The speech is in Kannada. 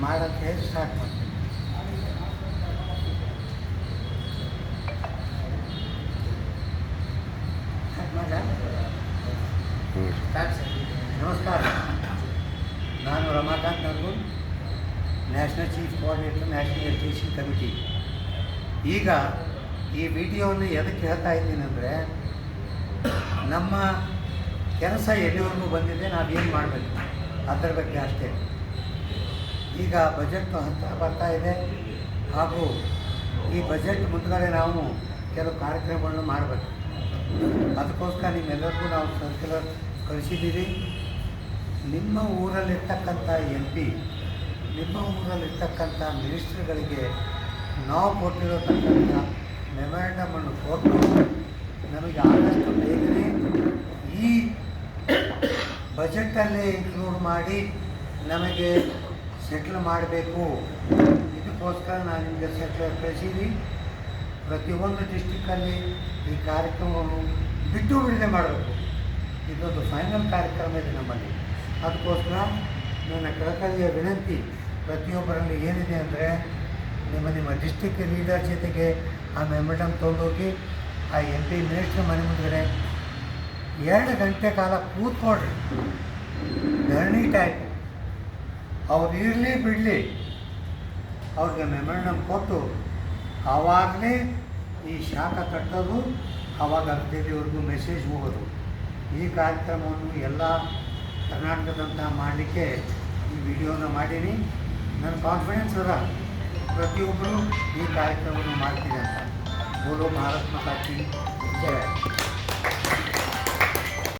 ಮಾಡಂತ ಹೇಳಿ ಸ್ಟಾರ್ಟ್ ಮಾಡ್ತೀನಿ. ನಮಸ್ಕಾರ, ನಾನು Ramakant Nargul, national chief coordinator, national education committee. ಈಗ ಈ ವಿಡಿಯೋವನ್ನು ಎದಕ್ಕೆ ಹೇಳ್ತಾ ಇದ್ದೀನಿ ಅಂದರೆ, ನಮ್ಮ ಕೆಲಸ ಎಲ್ಲಿವರೆಗೂ ಬಂದಿದೆ, ನಾವೇನು ಮಾಡಬೇಕು ಅದರ ಬಗ್ಗೆ ಅಷ್ಟೇ. ಈಗ ಬಜೆಟ್ ಹತ್ತಿರ ಬರ್ತಾ ಇದೆ, ಹಾಗೂ ಈ ಬಜೆಟ್ ಮುಂದ್ಗಡೆ ನಾವು ಕೆಲವು ಕಾರ್ಯಕ್ರಮಗಳನ್ನು ಮಾಡಬೇಕು. ಅದಕ್ಕೋಸ್ಕರ ನಿಮ್ಮೆಲ್ಲರಿಗೂ ನಾವು ಸರ್ಕ್ಯುಲರ್ ಕಳಿಸಿದ್ದೀವಿ. ನಿಮ್ಮ ಊರಲ್ಲಿರ್ತಕ್ಕಂಥ MP, ನಿಮ್ಮ ಊರಲ್ಲಿರ್ತಕ್ಕಂಥ ಮಿನಿಸ್ಟ್ರುಗಳಿಗೆ ನಾವು ಕೊಟ್ಟಿರತಕ್ಕಂಥ ಮೆಮೊರಂಡಮನ್ನು ಕೊಟ್ಟು ನಮಗೆ ಆದಷ್ಟು ಬೇಗನೆ ಈ ಬಜೆಟಲ್ಲೇ ಇನ್ಕ್ಲೂಡ್ ಮಾಡಿ ನಮಗೆ ಸೆಟ್ಲ್ ಮಾಡಬೇಕು. ಇದಕ್ಕೋಸ್ಕರ ನಾನು ನಿಮಗೆ ಸೆಟ್ಲರ್ ಕಳಿಸಿದ್ದೀನಿ. ಪ್ರತಿಯೊಂದು ಡಿಸ್ಟಿಕ್ಕಲ್ಲಿ ಈ ಕಾರ್ಯಕ್ರಮವನ್ನು ಬಿಟ್ಟು ಬಿಡದೆ ಮಾಡಬೇಕು. ಇದೊಂದು ಫೈನಲ್ ಕಾರ್ಯಕ್ರಮ ಇದೆ ನಮ್ಮಲ್ಲಿ. ಅದಕ್ಕೋಸ್ಕರ ನನ್ನ ಕಳಕಳಿಯ ವಿನಂತಿ ಪ್ರತಿಯೊಬ್ಬರಲ್ಲಿ ಏನಿದೆ ಅಂದರೆ, ನಿಮ್ಮ ಡಿಸ್ಟಿಕ್ ಲೀಡರ್ ಜೊತೆಗೆ ಆ ಮೆಮೊರಂಡಮ್ ತೊಗೊಂಡೋಗಿ ಆ MP ಮಿನಿಸ್ಟ್ರ್ ಮನೆ ಮುಂದ್ಗಡೆ 2 ಗಂಟೆ ಕಾಲ ಕೂತ್ಕೊಳ್ರಿ. ಧರಣಿ ಟೈಪ್ ಅವ್ರು ಇರಲಿ ಬಿಡಲಿ, ಅವ್ರಿಗೆ ಮೆಮೊರಂಡಮ್ ಕೊಟ್ಟು ಆವಾಗಲೇ ಈ ಶಾಖ ಕಟ್ಟೋದು, ಆವಾಗ ಅರ್ಧದವರೆಗೂ ಮೆಸೇಜ್ ಹೋಗೋದು. ಈ ಕಾರ್ಯಕ್ರಮವನ್ನು ಎಲ್ಲ ಕರ್ನಾಟಕದಂತ ಮಾಡಲಿಕ್ಕೆ ಈ ವಿಡಿಯೋನ ಮಾಡೀನಿ. ನನ್ನ ಕಾನ್ಫಿಡೆನ್ಸ್ ಅದ ಪ್ರತಿಯೊಬ್ಬರು ಈ ಕಾರ್ಯಕ್ರಮವನ್ನು ಮಾಡ್ತೀನಿ ಅಂತ. ಬೋಲೋ ಭಾರತ್ ಮಾತಾ ಕಿ ಜೈ.